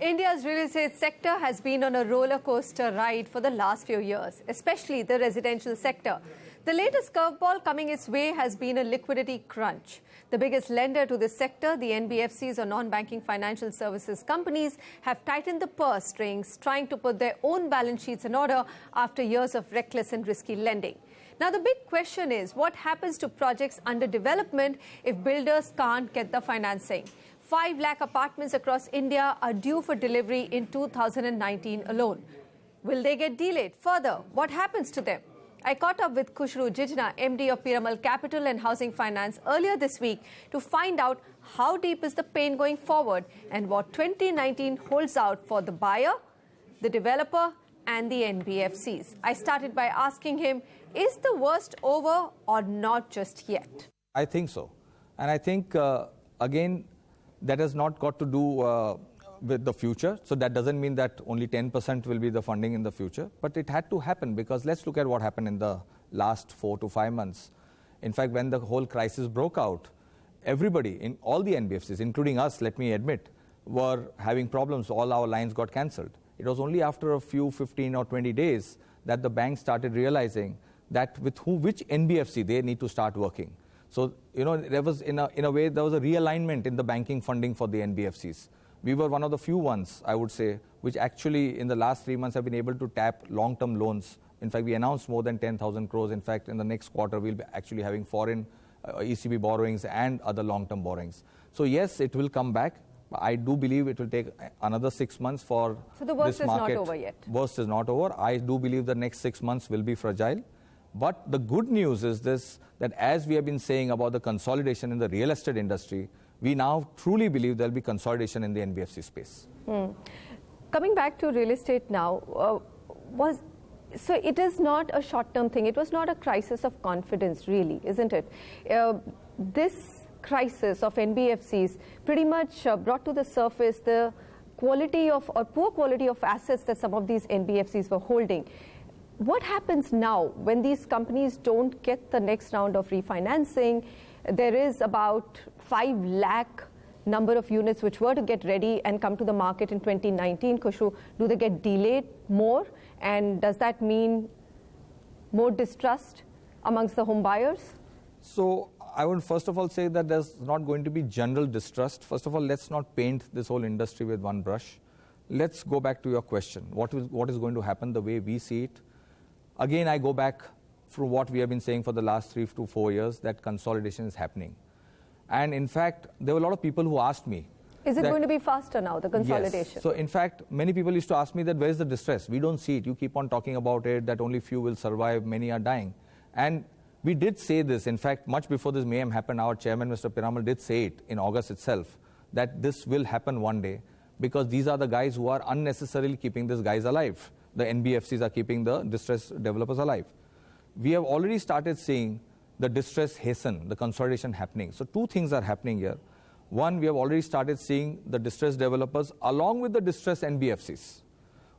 India's real estate sector has been on a roller coaster ride for the last few years, especially the residential sector. The latest curveball coming its way has been a liquidity crunch. The biggest lender to this sector, the NBFCs or non-banking financial services companies, have tightened the purse strings, trying to put their own balance sheets in order after years of reckless and risky lending. Now, the big question is, what happens to projects under development if builders can't get the financing? 5 lakh apartments across India are due for delivery in 2019 alone. Will they get delayed? Further, what happens to them? I caught up with Khushru Jijina, MD of Piramal Capital and Housing Finance, earlier this week to find out how deep is the pain going forward and what 2019 holds out for the buyer, the developer and the NBFCs. I started by asking him, is the worst over or not just yet? I think so. And I think, again, that has not got to do with the future. So that doesn't mean that only 10% will be the funding in the future. But it had to happen because let's look at what happened in the last 4 to 5 months. In fact, when the whole crisis broke out, everybody in all the NBFCs, including us, let me admit, were having problems. All our lines got cancelled. It was only after a few 15 or 20 days that the banks started realizing that with which NBFC they need to start working. So, there was, in a way, there was a realignment in the banking funding for the NBFCs. We were one of the few ones, I would say, which actually in the last 3 months have been able to tap long-term loans. In fact, we announced more than 10,000 crores. In fact, in the next quarter, we'll be actually having foreign ECB borrowings and other long-term borrowings. So, yes, it will come back. I do believe it will take another 6 months for So the worst this market. is not over yet. Worst is not over. I do believe the next 6 months will be fragile. But the good news is this, that as we have been saying about the consolidation in the real estate industry, we now truly believe there will be consolidation in the NBFC space. Coming back to real estate now, so it is not a short-term thing. It was not a crisis of confidence, really, isn't it? This crisis of NBFCs pretty much brought to the surface the quality of or poor quality of assets that some of these NBFCs were holding. What happens now when these companies don't get the next round of refinancing? There is about 5 lakh number of units which were to get ready and come to the market in 2019. Khushru, do they get delayed more? And does that mean more distrust amongst the home buyers? So I would first of all say that there's not going to be general distrust. First of all, let's not paint this whole industry with one brush. Let's go back to your question. What is going to happen the way we see it? Again, I go back from what we have been saying for the last 3 to 4 years, that consolidation is happening. And in fact, there were a lot of people who asked me. Is it going to be faster now, the consolidation? Yes. So in fact, many people used to ask me that where is the distress? We don't see it. You keep on talking about it, that only few will survive, many are dying. And we did say this. In fact, much before this mayhem happened, our chairman, Mr. Piramal, did say it in August itself, that this will happen one day because these are the guys who are unnecessarily keeping these guys alive. The NBFCs are keeping the distressed developers alive. We have already started seeing the distress hasten, the consolidation happening. So 2 things are happening here. One, we have already started seeing the distressed developers along with the distressed NBFCs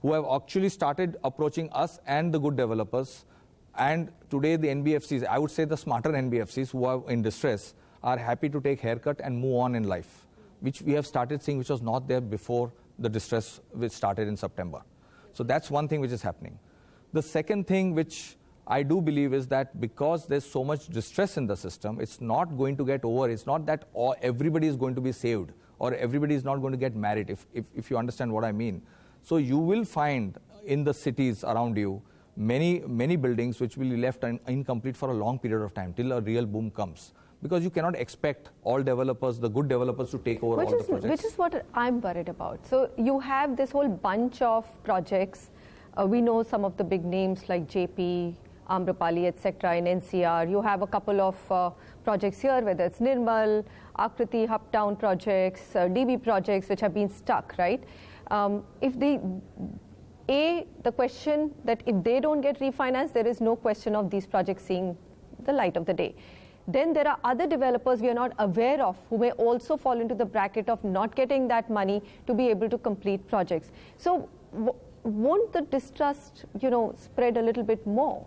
who have actually started approaching us and the good developers. And today the NBFCs, I would say the smarter NBFCs who are in distress, are happy to take haircut and move on in life, which we have started seeing, which was not there before the distress which started in September. So that's one thing which is happening. The second thing which I do believe is that because there's so much distress in the system, it's not going to get over. It's not that everybody is going to be saved or everybody is not going to get married, if you understand what I mean. So you will find in the cities around you many buildings which will be left incomplete for a long period of time till a real boom comes. Because you cannot expect all developers, the good developers, to take over all the projects. Which is what I'm worried about. So you have this whole bunch of projects. We know some of the big names like JP, Amrapali, etc. in NCR. You have a couple of projects here, whether it's Nirmal, Akriti, Uptown projects, DB projects, which have been stuck, right? The question that if they don't get refinanced, there is no question of these projects seeing the light of the day. Then there are other developers we are not aware of who may also fall into the bracket of not getting that money to be able to complete projects. So won't the distrust, spread a little bit more?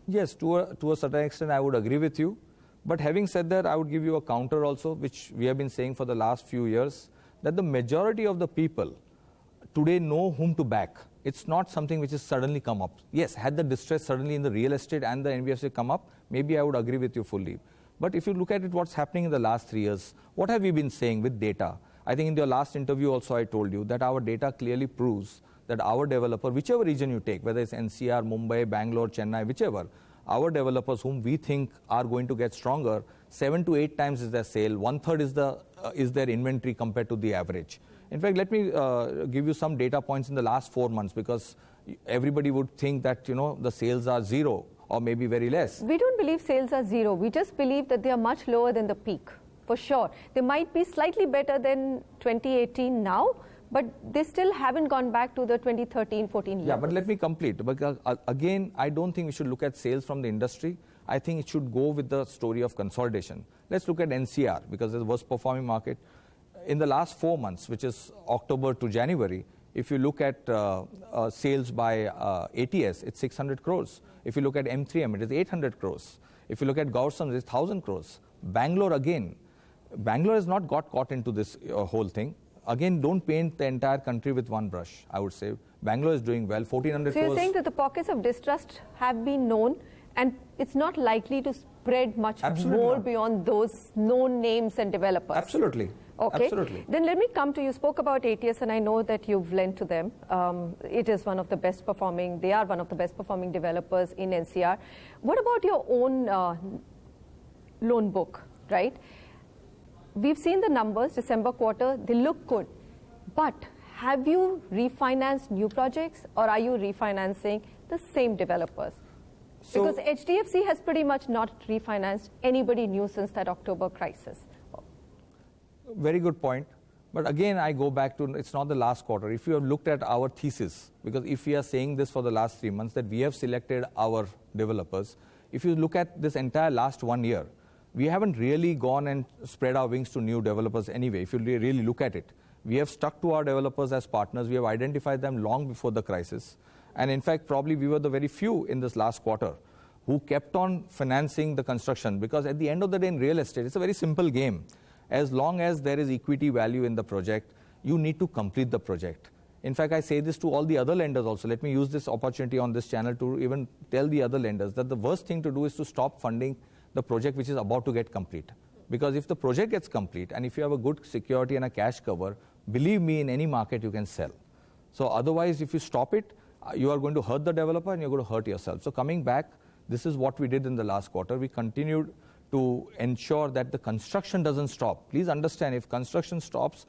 Yes, to a certain extent, I would agree with you. But having said that, I would give you a counter also, which we have been saying for the last few years, that the majority of the people today know whom to back. It's not something which has suddenly come up. Yes, had the distress suddenly in the real estate and the NBFC come up, maybe I would agree with you fully. But if you look at it, what's happening in the last 3 years, what have we been saying with data? I think in your last interview also I told you that our data clearly proves that our developer, whichever region you take, whether it's NCR, Mumbai, Bangalore, Chennai, whichever, our developers whom we think are going to get stronger, 7 to 8 times is their sale, 1/3 is their inventory compared to the average. In fact, let me give you some data points in the last 4 months, because everybody would think that, the sales are zero or maybe very less. We don't believe sales are zero. We just believe that they are much lower than the peak, for sure. They might be slightly better than 2018 now, but they still haven't gone back to the 2013-14 levels. Yeah, but let me complete. Because again, I don't think we should look at sales from the industry. I think it should go with the story of consolidation. Let's look at NCR, because it's the worst performing market. In the last 4 months, which is October to January, if you look at sales by ATS, it's 600 crores. If you look at M3M, it is 800 crores. If you look at Gaursons, it's 1,000 crores. Bangalore again. Bangalore has not got caught into this whole thing. Again, don't paint the entire country with one brush, I would say. Bangalore is doing well, 1,400 crores. So you're saying that the pockets of distrust have been known, and it's not likely to spread much more beyond those known names and developers? Absolutely. Okay. Absolutely. Then let me come to you. Spoke about ATS, and I know that you've lent to them. It is one of the best performing, they are one of the best performing developers in NCR. What about your own loan book, right? We've seen the numbers, December quarter, they look good. But have you refinanced new projects, or are you refinancing the same developers? So, because HDFC has pretty much not refinanced anybody new since that October crisis. Very good point. But again, I go back to, it's not the last quarter. If you have looked at our thesis, because if we are saying this for the last 3 months, that we have selected our developers, if you look at this entire last 1 year, we haven't really gone and spread our wings to new developers anyway, if you really look at it. We have stuck to our developers as partners. We have identified them long before the crisis. And in fact, probably we were the very few in this last quarter who kept on financing the construction, because at the end of the day in real estate, it's a very simple game. As long as there is equity value in the project, you need to complete the project. In fact, I say this to all the other lenders also. Let me use this opportunity on this channel to even tell the other lenders that the worst thing to do is to stop funding the project which is about to get complete. Because if the project gets complete, and if you have a good security and a cash cover, believe me, in any market you can sell. So otherwise, if you stop it, you are going to hurt the developer and you're going to hurt yourself. So coming back, this is what we did in the last quarter. We continued to ensure that the construction doesn't stop. Please understand, if construction stops,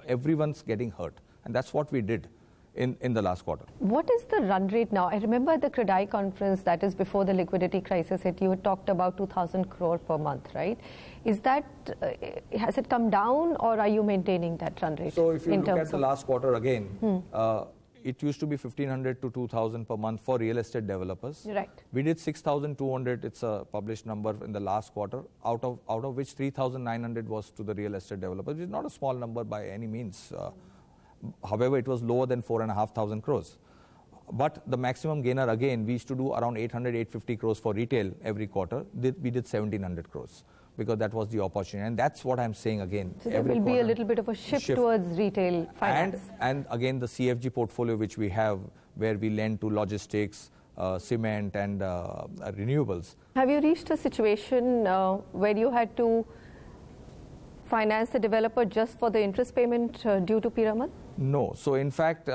everyone's getting hurt. And that's what we did in the last quarter. What is the run rate now? I remember at the CREDAI conference, that is before the liquidity crisis, you had talked about 2,000 crore per month, right? Is that, has it come down, or are you maintaining that run rate? So if you look at the last quarter again, it used to be 1,500 to 2,000 per month for real estate developers. Right. We did 6,200, it's a published number in the last quarter, out of which 3,900 was to the real estate developers, which is not a small number by any means. However, it was lower than 4,500 crores. But the maximum gainer, again, we used to do around 800, 850 crores for retail every quarter. We did 1,700 crores. Because that was the opportunity. And that's what I'm saying again. So there will be a little bit of a shift towards retail finance. And again, the CFG portfolio which we have, where we lend to logistics, cement and renewables. Have you reached a situation where you had to finance the developer just for the interest payment due to Piramal? No. So in fact,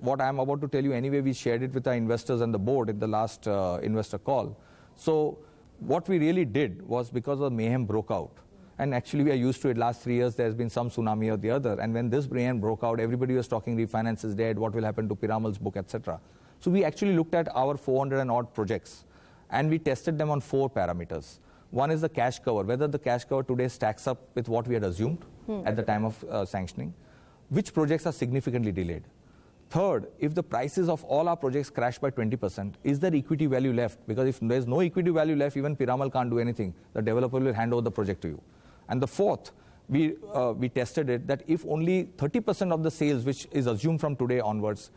what I'm about to tell you anyway, we shared it with our investors and the board in the last investor call. So what we really did was, because the mayhem broke out, and actually we are used to it, last 3 years there's been some tsunami or the other, and when this mayhem broke out, everybody was talking refinance is dead, what will happen to Piramal's book, etc. So we actually looked at our 400 and odd projects, and we tested them on 4 parameters. One is the cash cover, whether the cash cover today stacks up with what we had assumed at the time of sanctioning, which projects are significantly delayed. Third, if the prices of all our projects crash by 20%, is there equity value left? Because if there's no equity value left, even Piramal can't do anything. The developer will hand over the project to you. And the fourth, we tested it, that if only 30% of the sales, which is assumed from today onwards,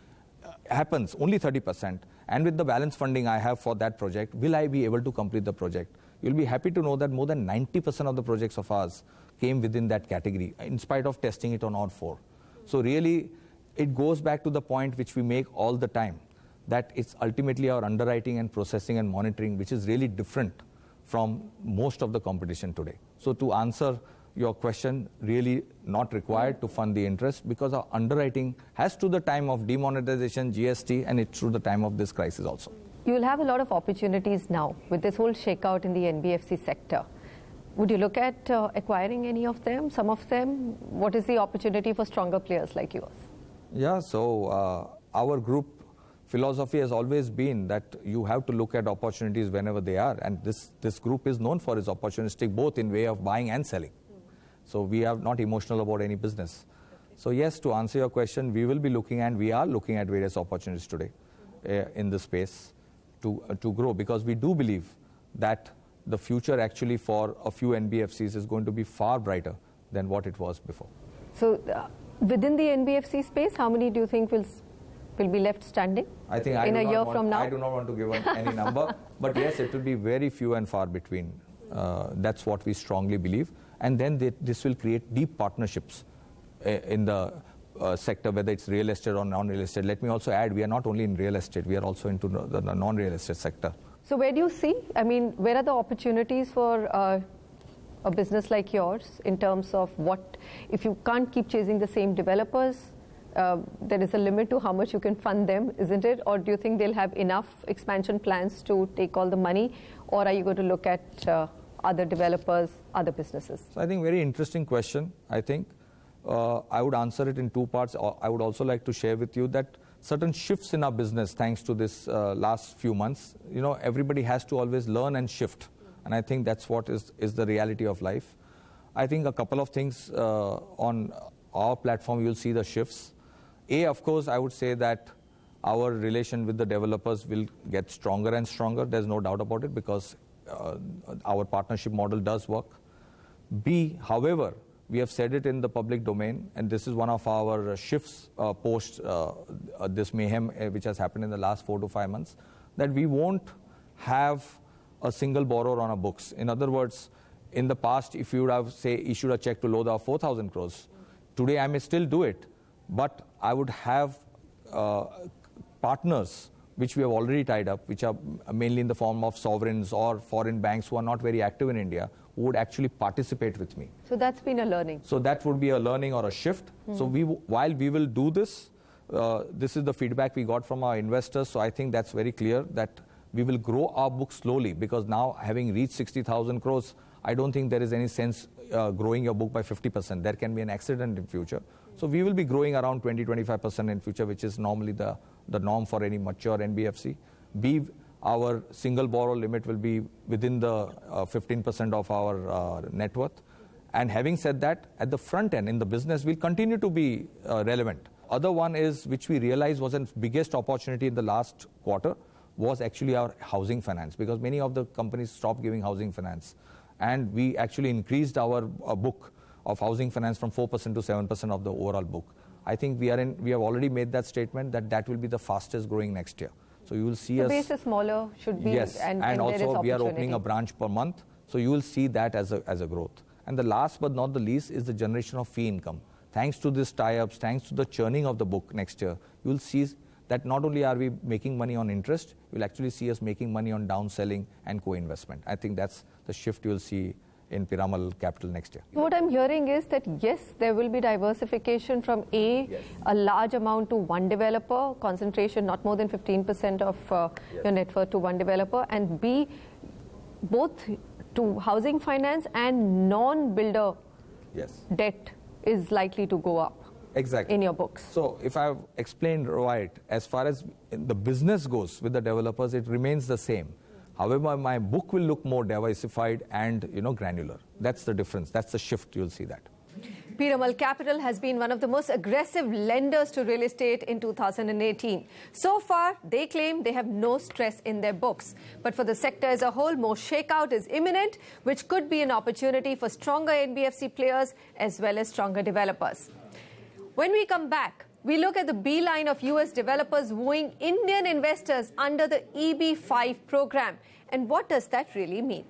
happens, only 30%, and with the balance funding I have for that project, will I be able to complete the project? You'll be happy to know that more than 90% of the projects of ours came within that category, in spite of testing it on all 4. So really, it goes back to the point which we make all the time, that it's ultimately our underwriting and processing and monitoring which is really different from most of the competition today. So to answer your question, really not required to fund the interest, because our underwriting has to the time of demonetization, GST, and it's through the time of this crisis also. You will have a lot of opportunities now with this whole shakeout in the NBFC sector. Would you look at acquiring any of them, some of them? What is the opportunity for stronger players like yours? Yeah, so our group philosophy has always been that you have to look at opportunities whenever they are, and this group is known for its opportunistic, both in way of buying and selling. So we are not emotional about any business. So yes, to answer your question, we will be looking, and we are looking at various opportunities today in the space to grow, because we do believe that the future actually for a few NBFCs is going to be far brighter than what it was before. So within the NBFC space, how many do you think will be left standing I think in a year from now? I do not want to give any number, but yes, it will be very few and far between. That's what we strongly believe. And then this will create deep partnerships in the sector, whether it's real estate or non-real estate. Let me also add, we are not only in real estate, we are also into the non-real estate sector. So where do you see, I mean, where are the opportunities for a business like yours in terms of what, if you can't keep chasing the same developers, there is a limit to how much you can fund them, isn't it? Or do you think they'll have enough expansion plans to take all the money? Or are you going to look at other developers, other businesses? So I think very interesting question. I think I would answer it in two parts. I would also like to share with you that certain shifts in our business, thanks to this last few months, everybody has to always learn and shift. And I think that's what is the reality of life. I think a couple of things on our platform, you'll see the shifts. Of course, I would say that our relation with the developers will get stronger and stronger. There's no doubt about it, because our partnership model does work. B, however, we have said it in the public domain, and this is one of our shifts post this mayhem which has happened in the last 4 to 5 months, that we won't have a single borrower on our books. In other words, in the past, if you would have, say, issued a check to Lodha of 4,000 crores, today I may still do it, but I would have partners which we have already tied up, which are mainly in the form of sovereigns or foreign banks who are not very active in India, who would actually participate with me. So that's been a learning. So that would be a learning or a shift. So while we will do this, this is the feedback we got from our investors. So I think that's very clear that we will grow our book slowly, because now having reached 60,000 crores, I don't think there is any sense growing your book by 50%. There can be an accident in future. So we will be growing around 20-25% in future, which is normally the norm for any mature NBFC. B, our single borrower limit will be within the 15% of our net worth. And having said that, at the front end in the business, we'll continue to be relevant. Other one is, which we realized was the biggest opportunity in the last quarter, was actually our housing finance, because many of the companies stopped giving housing finance. And we actually increased our book of housing finance from 4% to 7% of the overall book. I think we have already made that statement that will be the fastest growing next year. So you will see us. The base is smaller, should be. Yes, and also we are opening a branch per month. So you will see that as a growth. And the last but not the least is the generation of fee income. Thanks to this tie-ups, thanks to the churning of the book next year, you will see that not only are we making money on interest, you will actually see us making money on downselling and co-investment. I think that's the shift you will see in Piramal Capital next year. What I'm hearing is that yes, there will be diversification from a large amount to one developer, concentration not more than 15% of your net worth to one developer, and B, both to housing finance and non-builder debt is likely to go up. Exactly. In your books. So if I've explained right, as far as the business goes with the developers, it remains the same. However, my book will look more diversified and granular. That's the difference. That's the shift. You'll see that. Piramal Capital has been one of the most aggressive lenders to real estate in 2018. So far, they claim they have no stress in their books. But for the sector as a whole, more shakeout is imminent, which could be an opportunity for stronger NBFC players as well as stronger developers. When we come back, we look at the beeline of US developers wooing Indian investors under the EB-5 program. And what does that really mean?